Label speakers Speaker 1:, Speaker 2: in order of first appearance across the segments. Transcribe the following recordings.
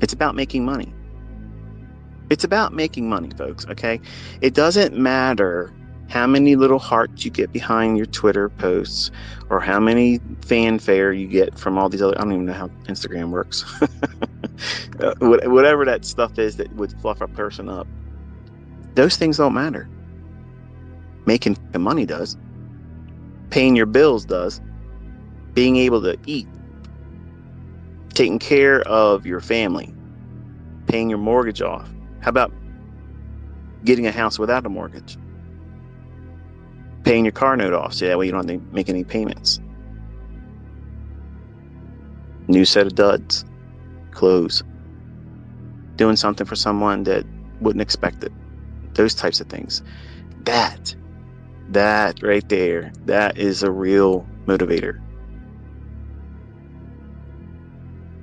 Speaker 1: It's about making money. It's about making money, folks, okay? It doesn't matter how many little hearts you get behind your Twitter posts or how many fanfare you get from all these other, I don't even know how Instagram works. Whatever that stuff is that would fluff a person up. Those things don't matter. Making money does. Paying your bills does. Being able to eat. Taking care of your family. Paying your mortgage off. How about getting a house without a mortgage? Paying your car note off so that way you don't have to make any payments. New set of duds. Clothes. Doing something for someone that wouldn't expect it. Those types of things. That right there, that is a real motivator.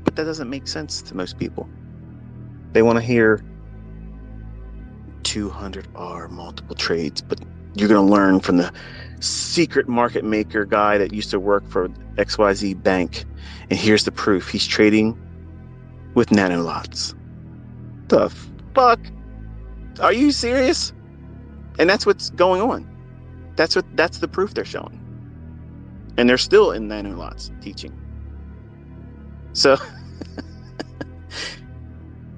Speaker 1: But that doesn't make sense to most people. They want to hear 200R multiple trades, but you're going to learn from the secret market maker guy that used to work for XYZ Bank. And here's the proof. He's trading with nanolots. The fuck? Are you serious? And that's what's going on. That's the proof they're showing. And they're still in nanolots teaching. So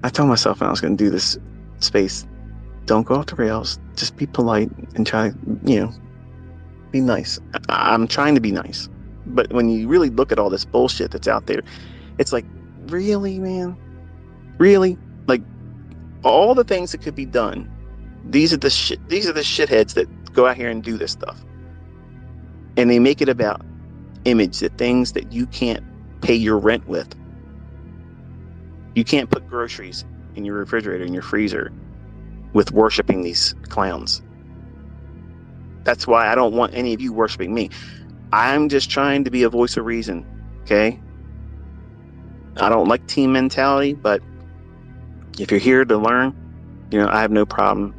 Speaker 1: I told myself when I was going to do this space, don't go off the rails. Just be polite and try to, be nice. I'm trying to be nice. But when you really look at all this bullshit that's out there, it's like, really, man? Really? Like, all the things that could be done, these are the shitheads that go out here and do this stuff. And they make it about image, the things that you can't pay your rent with. You can't put groceries in your refrigerator, in your freezer, with worshiping these clowns. That's why I don't want any of you worshiping me. I'm just trying to be a voice of reason, okay? I don't like team mentality, but if you're here to learn, I have no problem,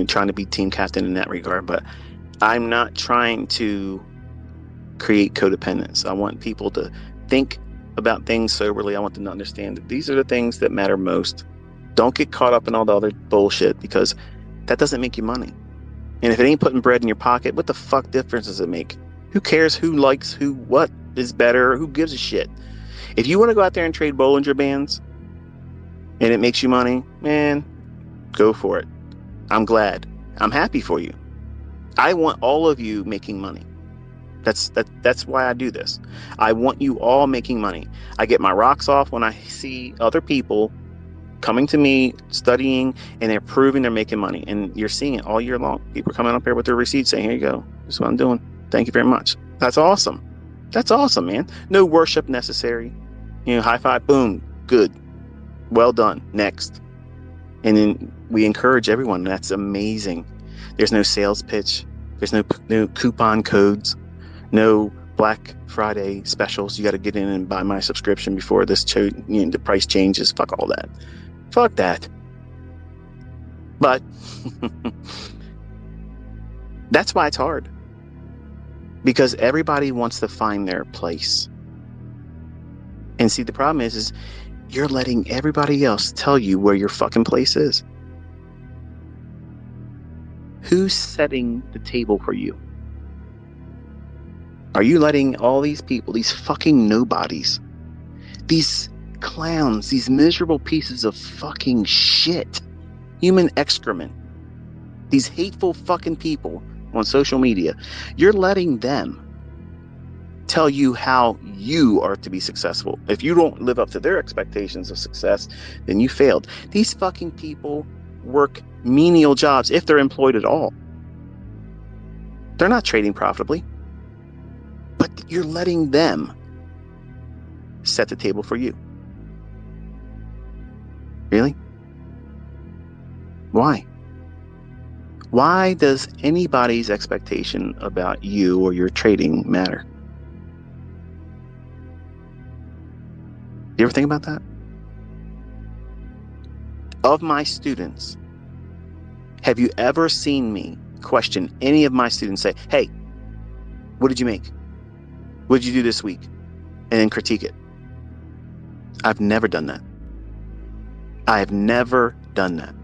Speaker 1: trying to be team captain in that regard. But I'm not trying to create codependence. I want people to think about things soberly. I want them to understand that these are the things that matter most. Don't get caught up in all the other bullshit, because that doesn't make you money. And if it ain't putting bread in your pocket, what the fuck difference does it make? Who cares who likes who, what is better? Who gives a shit? If you want to go out there and trade Bollinger Bands and it makes you money, man, go for it. I'm glad. I'm happy for you. I want all of you making money. That's why I do this. I want you all making money. I get my rocks off when I see other people coming to me, studying, and they're proving they're making money. And you're seeing it all year long. People are coming up here with their receipts saying, here you go. This is what I'm doing. Thank you very much. That's awesome. That's awesome, man. No worship necessary. High five, boom, good. Well done. Next. And then we encourage everyone. That's amazing. There's no sales pitch. There's no coupon codes. No Black Friday specials. You got to get in and buy my subscription before the price changes. Fuck all that. Fuck that. But that's why it's hard. Because everybody wants to find their place. And see, the problem is you're letting everybody else tell you where your fucking place is. Who's setting the table for you? Are you letting all these people, these fucking nobodies, these clowns, these miserable pieces of fucking shit, human excrement, these hateful fucking people on social media, you're letting them tell you how you are to be successful. If you don't live up to their expectations of success, then you failed. These fucking people work menial jobs if they're employed at all. They're not trading profitably. But you're letting them set the table for you. Really? Why? Why does anybody's expectation about you or your trading matter? You ever think about that? Of my students, have you ever seen me question any of my students, say, hey, what did you make? What did you do this week? And then critique it? I've never done that. I have never done that.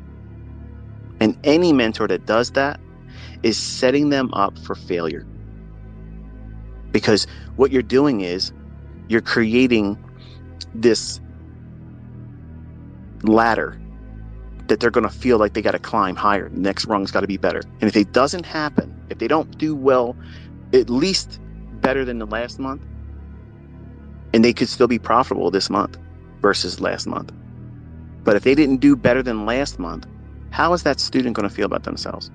Speaker 1: And any mentor that does that is setting them up for failure. Because what you're doing is you're creating this ladder that they're going to feel like they got to climb higher. The next rung's got to be better. And if it doesn't happen, if they don't do well, at least better than the last month, and they could still be profitable this month versus last month. But if they didn't do better than last month, how is that student going to feel about themselves?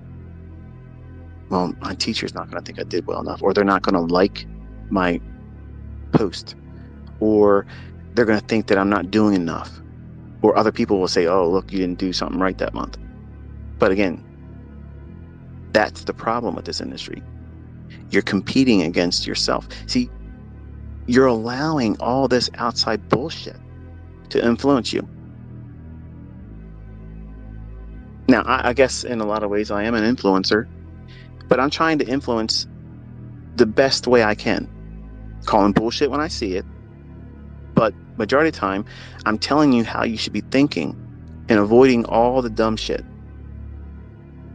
Speaker 1: Well, my teacher's not going to think I did well enough, or they're not going to like my post, or they're going to think that I'm not doing enough, or other people will say, oh, look, you didn't do something right that month. But again, that's the problem with this industry. You're competing against yourself. See, you're allowing all this outside bullshit to influence you. Now, I guess in a lot of ways I am an influencer, but I'm trying to influence the best way I can. Calling bullshit when I see it, but majority of the time, I'm telling you how you should be thinking and avoiding all the dumb shit.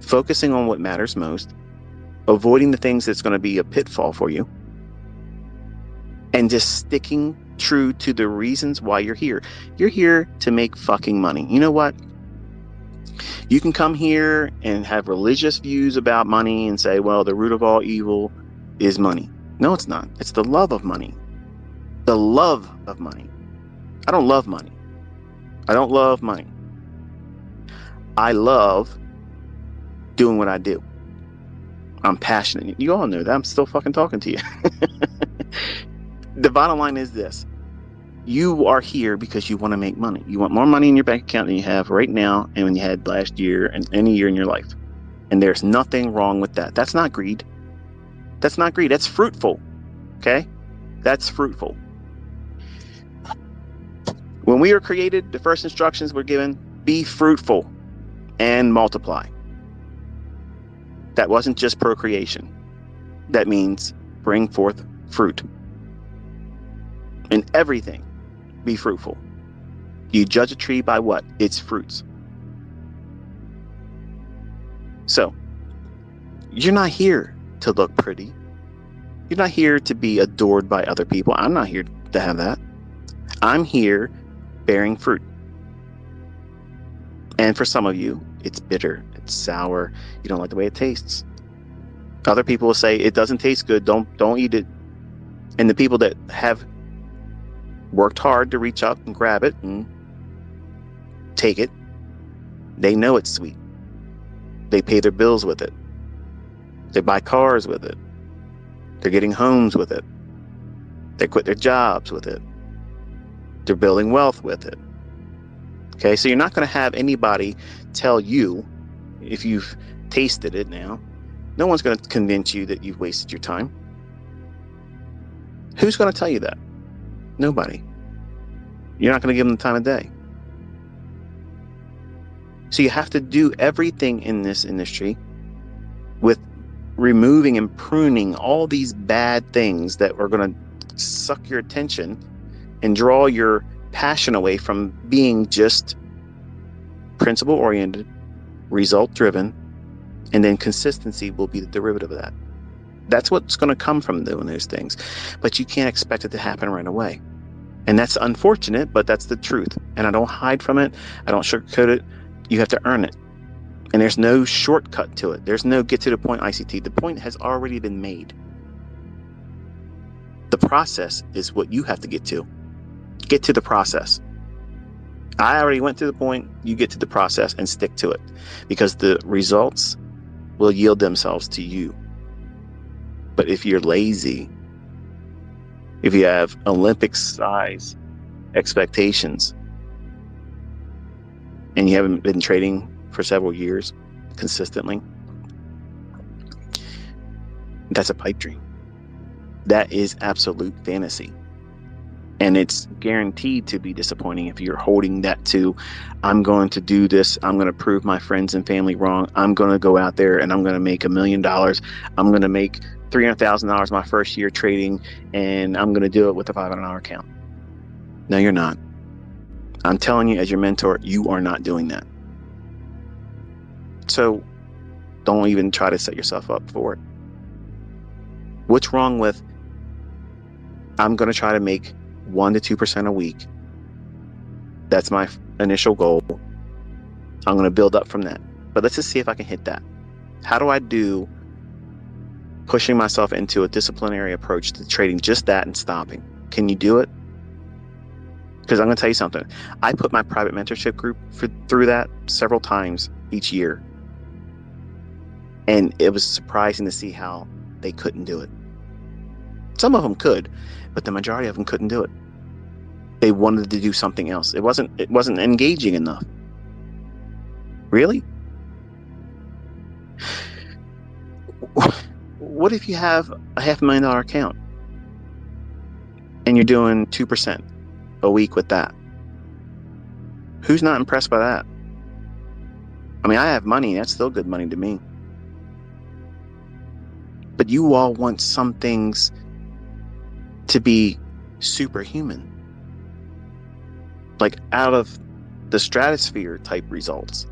Speaker 1: Focusing on what matters most, avoiding the things that's going to be a pitfall for you, and just sticking true to the reasons why you're here. You're here to make fucking money. You know what? You can come here and have religious views about money and say, well, the root of all evil is money. No, it's not. It's the love of money. The love of money. I don't love money. I don't love money. I love doing what I do. I'm passionate. You all know that. I'm still fucking talking to you. The bottom line is this. You are here because you want to make money. You want more money in your bank account than you have right now and when you had last year and any year in your life. And there's nothing wrong with that. That's not greed. That's not greed. That's fruitful. Okay? That's fruitful. When we were created, the first instructions were given, be fruitful and multiply. That wasn't just procreation. That means bring forth fruit. In everything, be fruitful. You judge a tree by what? Its fruits. So, you're not here to look pretty. You're not here to be adored by other people. I'm not here to have that. I'm here bearing fruit. And for some of you, it's bitter, it's sour, you don't like the way it tastes. Other people will say it doesn't taste good, don't eat it. And the people that have worked hard to reach up and grab it and take it, they know it's sweet. They pay their bills with it. They buy cars with it. They're getting homes with it. They quit their jobs with it. They're building wealth with it. Okay, so you're not going to have anybody tell you, if you've tasted it now, no one's going to convince you that you've wasted your time. Who's going to tell you that? Nobody. You're not going to give them the time of day. So you have to do everything in this industry with removing and pruning all these bad things that are going to suck your attention and draw your passion away from being just principle oriented, result driven, and then consistency will be the derivative of that. That's what's going to come from doing those things. But you can't expect it to happen right away. And that's unfortunate, but that's the truth. And I don't hide from it. I don't sugarcoat it. You have to earn it. And there's no shortcut to it. There's no get to the point ICT. The point has already been made. The process is what you have to get to. Get to the process. I already went to the point. You get to the process and stick to it, because the results will yield themselves to you. But if you're lazy, if you have Olympic size expectations and you haven't been trading for several years consistently, that's a pipe dream. That is absolute fantasy. And it's guaranteed to be disappointing if you're holding that to, I'm going to do this. I'm going to prove my friends and family wrong. I'm going to go out there and I'm going to make $1 million. I'm going to make $300,000 my first year trading, and I'm going to do it with a $500 account. No, you're not. I'm telling you, as your mentor, you are not doing that. So don't even try to set yourself up for it. What's wrong with, I'm going to try to make 1 to 2% a week. That's my initial goal. I'm going to build up from that. But let's just see if I can hit that. How do I do pushing myself into a disciplinary approach to trading, just that and stopping? Can you do it? Because I'm going to tell you something. I put my private mentorship group through that several times each year. And it was surprising to see how they couldn't do it. Some of them could, but the majority of them couldn't do it. They wanted to do something else. It wasn't engaging enough. Really? What if you have a $500,000 account and you're doing 2% a week with that? Who's not impressed by that? I mean, I have money. That's still good money to me. But you all want some things to be superhuman, like out of the stratosphere type results.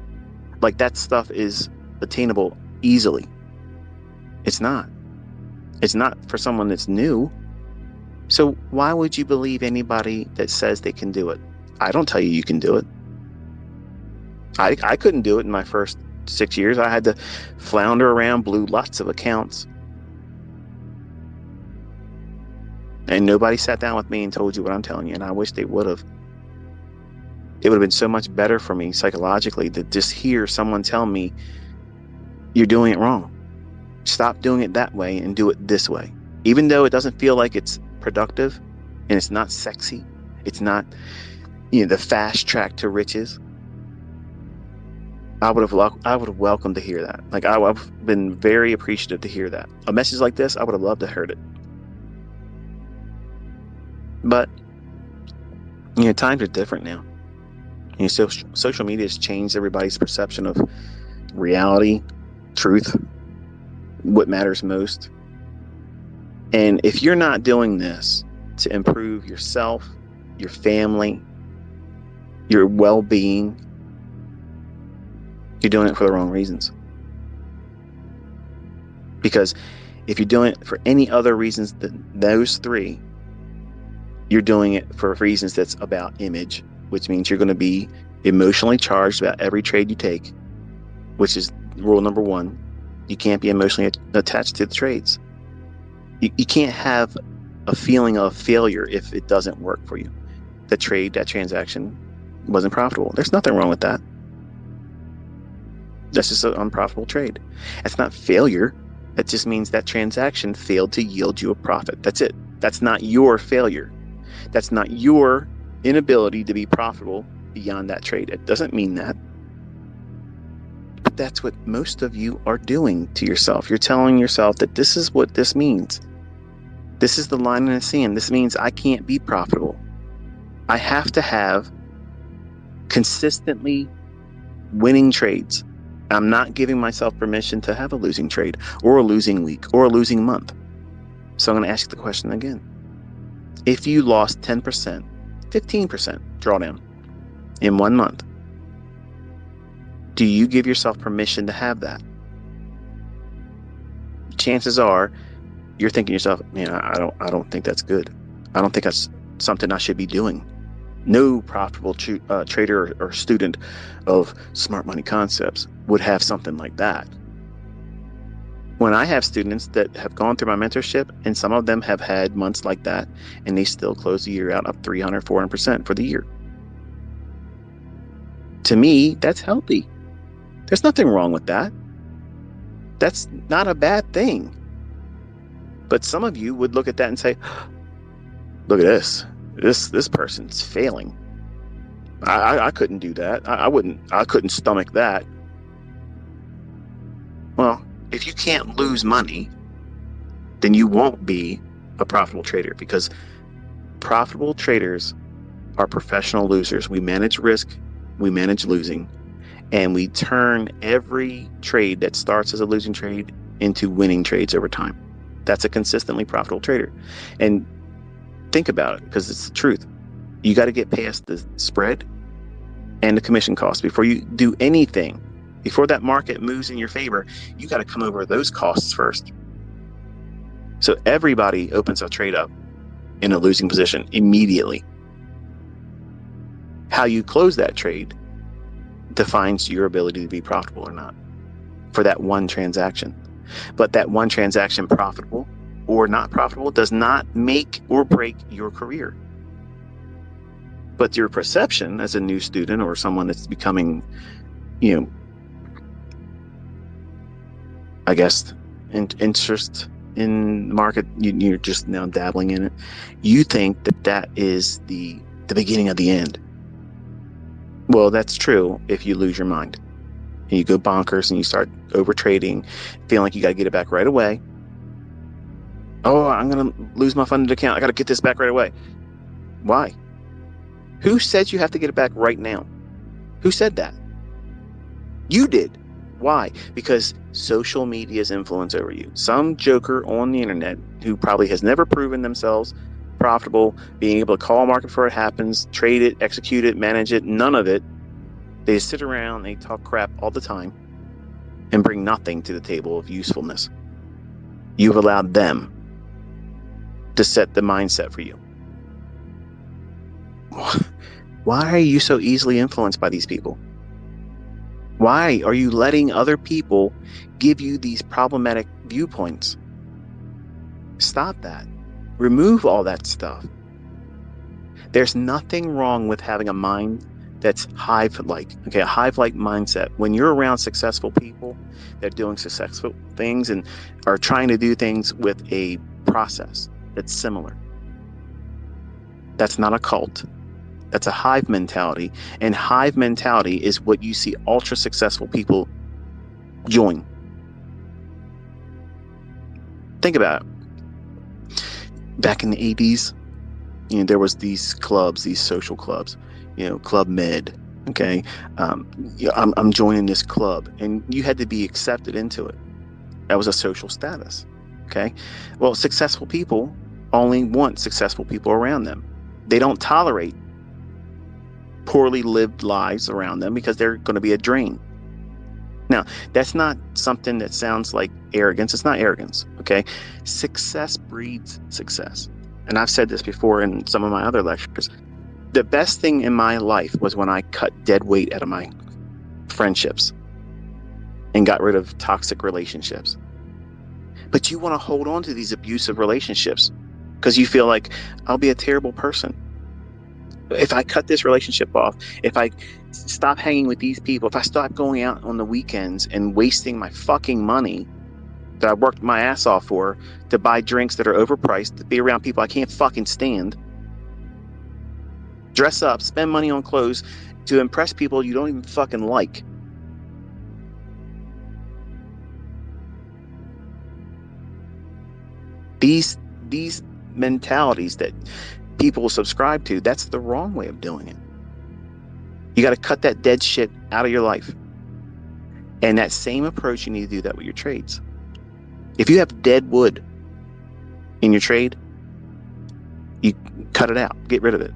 Speaker 1: Like that stuff is attainable easily. It's not. It's not for someone that's new. So why would you believe anybody that says they can do it? I don't tell you you can do it. I couldn't do it in my first 6 years. I had to flounder around, blew lots of accounts. And nobody sat down with me and told you what I'm telling you. And I wish they would have. It would have been so much better for me psychologically to just hear someone tell me, you're doing it wrong. Stop doing it that way and do it this way. Even though it doesn't feel like it's productive and it's not sexy. It's not, the fast track to riches. I would have welcomed to hear that. Like, I would have been very appreciative to hear that. A message like this, I would have loved to have heard it. But, times are different now. Social media has changed everybody's perception of reality, truth, what matters most. And if you're not doing this to improve yourself, your family, your well-being, you're doing it for the wrong reasons. Because if you're doing it for any other reasons than those three, you're doing it for reasons that's about image, which means you're going to be emotionally charged about every trade you take, which is rule number 1. You can't be emotionally attached to the trades. You can't have a feeling of failure if it doesn't work for you. The trade, that transaction wasn't profitable. There's nothing wrong with that. That's just an unprofitable trade. That's not failure. That just means that transaction failed to yield you a profit. That's it. That's not your failure. That's not your inability to be profitable beyond that trade. It doesn't mean that. But that's what most of you are doing to yourself. You're telling yourself that this is what this means. This is the line in the sand. This means I can't be profitable. I have to have consistently winning trades. I'm not giving myself permission to have a losing trade or a losing week or a losing month. So I'm going to ask you the question again. If you lost 10%, 15% drawdown in 1 month, do you give yourself permission to have that? Chances are you're thinking to yourself, man, I don't think that's good. I don't think that's something I should be doing. No profitable trader or student of smart money concepts would have something like that. When I have students that have gone through my mentorship, and some of them have had months like that, and they still close the year out up 300, 400% for the year. To me, that's healthy. There's nothing wrong with that. That's not a bad thing. But some of you would look at that and say, look at this. This person's failing. I couldn't do that. I couldn't stomach that. Well, if you can't lose money, then you won't be a profitable trader, because profitable traders are professional losers. We manage risk, we manage losing, and we turn every trade that starts as a losing trade into winning trades over time. That's a consistently profitable trader. And think about it, because it's the truth. You got to get past the spread. and the commission costs. Before you do anything, before that market moves in your favor, you got to come over those costs first. So everybody opens a trade up in a losing position immediately. How you close that trade defines your ability to be profitable or not for that one transaction. But that one transaction, profitable or not profitable, does not make or break your career. But your perception as a new student or someone that's becoming, I guess, interest in the market, you're just now dabbling in it. You think that is the beginning of the end. Well, that's true if you lose your mind and you go bonkers and you start over trading, feeling like you got to get it back right away. Oh, I'm going to lose my funded account. I got to get this back right away. Why? Who said you have to get it back right now? Who said that? You did. Why? Because social media's influence over you. Some joker on the internet who probably has never proven themselves profitable, being able to call a market before it happens, trade it, execute it, manage it, none of it. They sit around, they talk crap all the time and bring nothing to the table of usefulness. You've allowed them to set the mindset for you. Why are you so easily influenced by these people? Why are you letting other people give you these problematic viewpoints? Stop that. Remove all that stuff. There's nothing wrong with having a mind that's hive-like. Okay, a hive-like mindset. When you're around successful people that are doing successful things and are trying to do things with a process that's similar. That's not a cult. That's a hive mentality. And hive mentality is what you see ultra successful people join. Think about it. Back in the 80s, there was these clubs, these social clubs, Club Med. Okay. I'm joining this club, and you had to be accepted into it. That was a social status. Okay. Well, successful people only want successful people around them. They don't tolerate poorly lived lives around them because they're going to be a drain. Now, that's not something that sounds like arrogance. It's not arrogance, okay? Success breeds success. And I've said this before in some of my other lectures. The best thing in my life was when I cut dead weight out of my friendships and got rid of toxic relationships. But you want to hold on to these abusive relationships because you feel like I'll be a terrible person. If I cut this relationship off, if I stop hanging with these people, if I stop going out on the weekends and wasting my fucking money that I worked my ass off for to buy drinks that are overpriced, to be around people I can't fucking stand, dress up, spend money on clothes to impress people you don't even fucking like. These mentalities that people subscribe to, that's the wrong way of doing it. You got to cut that dead shit out of your life. And that same approach, you need to do that with your trades. If you have dead wood in your trade, you cut it out, get rid of it.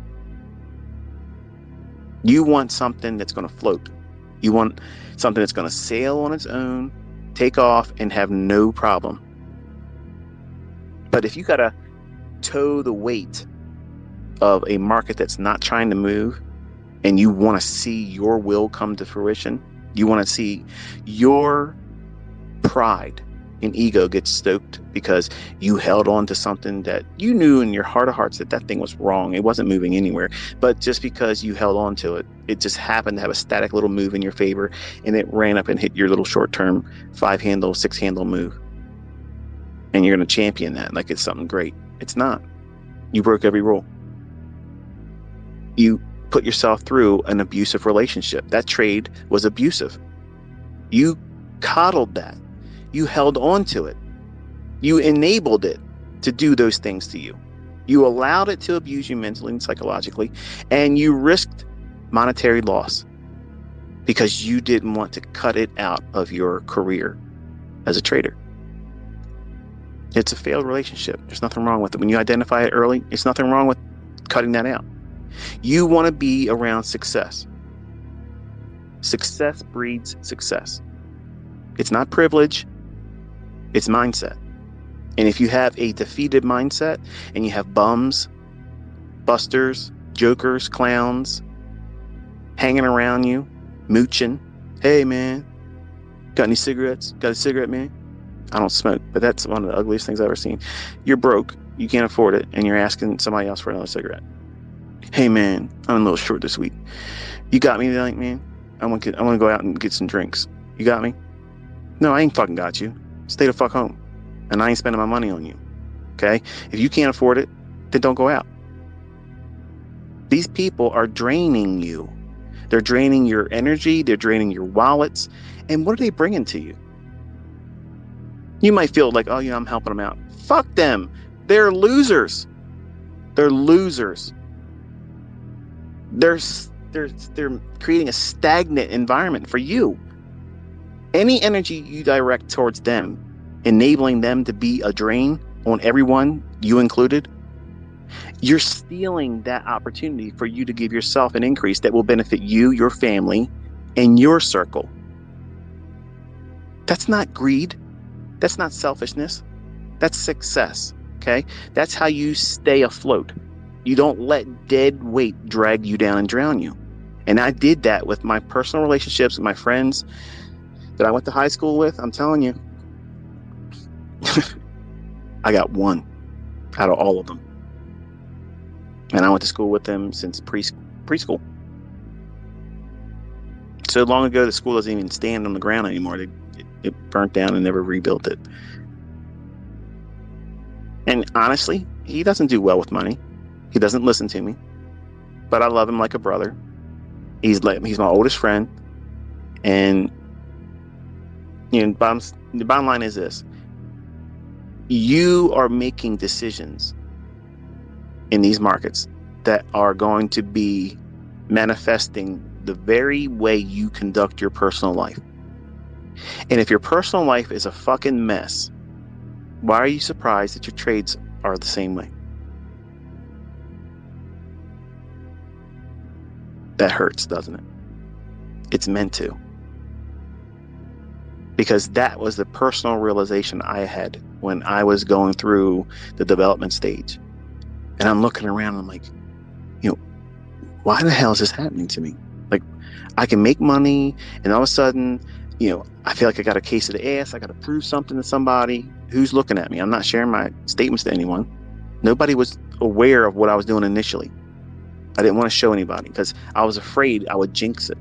Speaker 1: You want something that's going to float. You want something that's going to sail on its own, take off, and have no problem. But if you got to tow the weight of a market that's not trying to move, and you want to see your will come to fruition, you want to see your pride and ego get stoked because you held on to something that you knew in your heart of hearts that thing was wrong. It wasn't moving anywhere. But just because you held on to it, it just happened to have a static little move in your favor, and it ran up and hit your little short-term 5-handle, 6-handle move. And you're going to champion that like it's something great. It's not. You broke every rule. You put yourself through an abusive relationship. That trade was abusive. You coddled that. You held on to it. You enabled it to do those things to you. You allowed it to abuse you mentally and psychologically, and you risked monetary loss because you didn't want to cut it out of your career as a trader. It's a failed relationship. There's nothing wrong with it. When you identify it early, there's nothing wrong with cutting that out. You want to be around success. Success breeds success. It's not privilege, it's mindset. And if you have a defeated mindset and you have bums, busters, jokers, clowns hanging around you, mooching, hey man, got any cigarettes? Got a cigarette, man? I don't smoke, but that's one of the ugliest things I've ever seen. You're broke, you can't afford it, and you're asking somebody else for another cigarette. Hey man, I'm a little short this week. You got me tonight, man? I want to go out and get some drinks. You got me? No, I ain't fucking got you. Stay the fuck home. And I ain't spending my money on you. Okay? If you can't afford it, then don't go out. These people are draining you. They're draining your energy. They're draining your wallets. And what are they bringing to you? You might feel like, oh, yeah, I'm helping them out. Fuck them. They're losers. They're losers. They're creating a stagnant environment for you. Any energy you direct towards them, enabling them to be a drain on everyone, you included, you're stealing that opportunity for you to give yourself an increase that will benefit you, your family, and your circle. That's not greed. That's not selfishness. That's success. Okay? That's how you stay afloat. You don't let dead weight drag you down and drown you. And I did that with my personal relationships with my friends that I went to high school with. I'm telling you, I got one out of all of them. And I went to school with them since preschool. So long ago, the school doesn't even stand on the ground anymore. It burnt down and never rebuilt it. And honestly, he doesn't do well with money. He doesn't listen to me, but I love him like a brother. He's my oldest friend. And you know, the bottom line is this: you are making decisions in these markets that are going to be manifesting the very way you conduct your personal life. And if your personal life is a fucking mess, why are you surprised that your trades are the same way? That hurts, doesn't it? It's meant to. Because that was the personal realization I had when I was going through the development stage. And I'm looking around and I'm like, you know, why the hell is this happening to me? Like, I can make money and all of a sudden, you know, I feel like I got a case of the ass. I got to prove something to somebody. Who's looking at me? I'm not sharing my statements to anyone. Nobody was aware of what I was doing initially. I didn't want to show anybody because I was afraid I would jinx it.